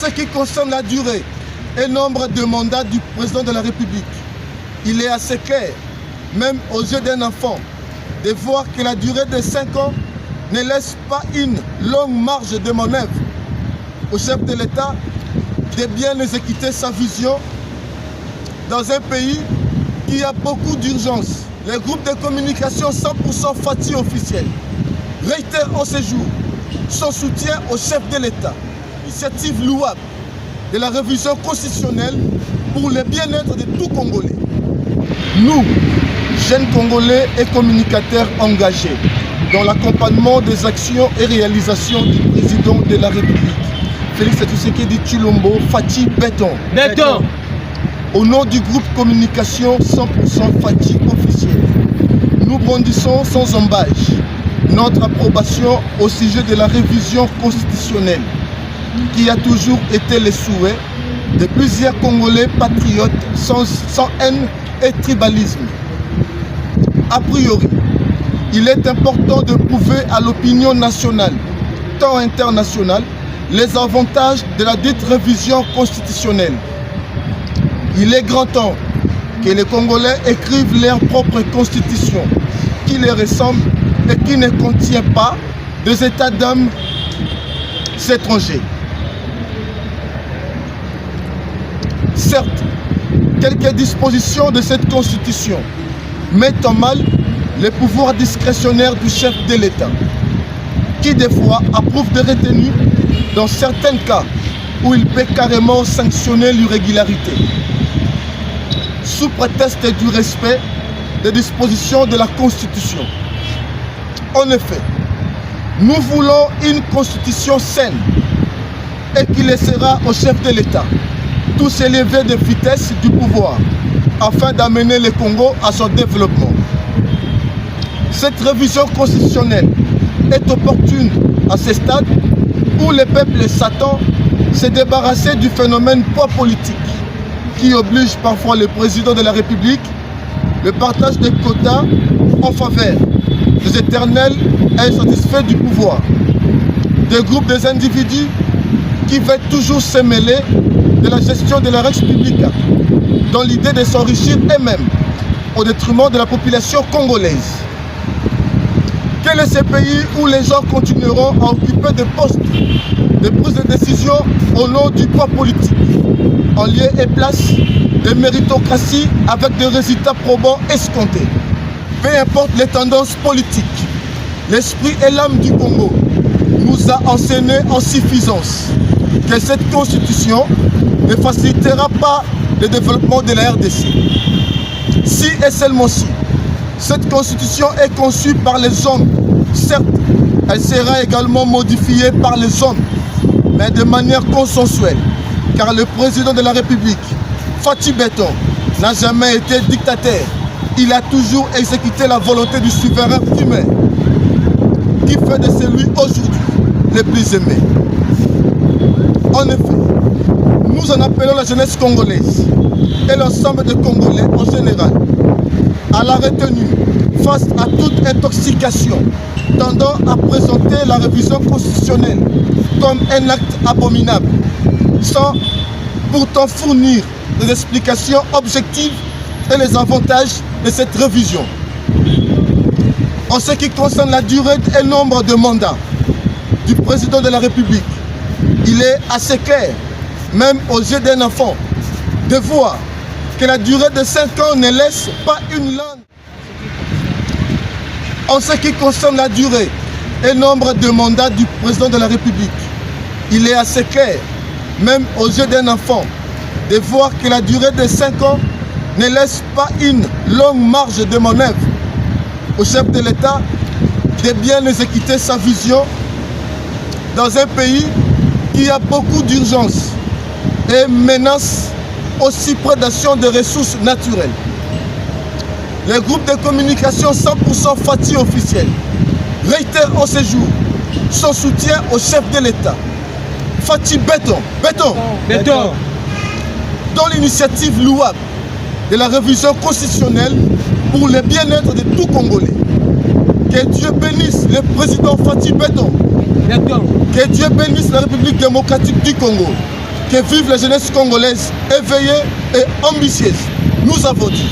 Ce qui concerne la durée et nombre de mandats du président de la République, il est assez clair, même aux yeux d'un enfant, de voir que la durée de 5 ans ne laisse pas une longue marge de manœuvre au chef de l'État de bien exécuter sa vision dans un pays qui a beaucoup d'urgence. Les groupes de communication 100% Fati officiel réitèrent en ce jour son soutien au chef de l'État. Initiative louable de la révision constitutionnelle pour le bien-être de tout Congolais. Nous, jeunes Congolais et communicateurs engagés dans l'accompagnement des actions et réalisations du président de la République, Félix Tshisekedi Tshilombo Fati Béton. Au nom du groupe communication 100% Fati officiel, nous brandissons sans embâche notre approbation au sujet de la révision constitutionnelle qui a toujours été le souhait de plusieurs Congolais patriotes sans haine et tribalisme. A priori, il est important de prouver à l'opinion nationale, tant internationale, les avantages de la dite révision constitutionnelle. Il est grand temps que les Congolais écrivent leur propre constitution, qui les ressemble et qui ne contient pas des états d'âme étrangers. Certes, quelques dispositions de cette constitution mettent en mal les pouvoirs discrétionnaires du chef de l'État, qui des fois approuve des retenues dans certains cas où il peut carrément sanctionner l'irrégularité, sous prétexte du respect des dispositions de la Constitution. En effet, nous voulons une constitution saine et qui laissera au chef de l'État tout s'élever de vitesse du pouvoir afin d'amener le Congo à son développement. Cette révision constitutionnelle est opportune à ce stade où le peuple s'attend à se débarrasser du phénomène poids politique qui oblige parfois le président de la République le partage des quotas en faveur des éternels insatisfaits du pouvoir, des groupes des individus qui veulent toujours se mêler de la gestion de la Rex Publica dans l'idée de s'enrichir eux-mêmes au détriment de la population congolaise. Quel est ce pays où les gens continueront à occuper des postes de prise de décision au nom du poids politique, en lieu et place de méritocratie avec des résultats probants escomptés? Peu importe les tendances politiques, l'esprit et l'âme du Congo nous a enseigné en suffisance que cette constitution ne facilitera pas le développement de la RDC. Si et seulement si cette constitution est conçue par les hommes, certes, elle sera également modifiée par les hommes, mais de manière consensuelle, car le président de la République, Fati Béton, n'a jamais été dictateur. Il a toujours exécuté la volonté du souverain primaire, qui fait de celui aujourd'hui le plus aimé. En effet, nous en appelons la jeunesse congolaise et l'ensemble des Congolais en général à la retenue face à toute intoxication tendant à présenter la révision constitutionnelle comme un acte abominable, sans pourtant fournir des explications objectives et les avantages de cette révision. En ce qui concerne la durée et nombre de mandats du président de la République, il est assez clair, même aux yeux d'un enfant, de voir que la durée de 5 ans ne laisse pas une langue. En ce qui concerne la durée et nombre de mandats du président de la République, il est assez clair, même aux yeux d'un enfant, de voir que la durée de 5 ans ne laisse pas une longue marge de manœuvre au chef de l'État de bien exécuter sa vision dans un pays qui a beaucoup d'urgence et menace aussi prédation des ressources naturelles. Les groupes de communication 100% Fati officiel réitèrent en ce jour son soutien au chef de l'État, Fati Béton, dans l'initiative louable de la révision constitutionnelle pour le bien-être de tout Congolais. Que Dieu bénisse le président Fati Béton. Que Dieu bénisse la République démocratique du Congo. Que vive la jeunesse congolaise éveillée et ambitieuse. Nous avons dit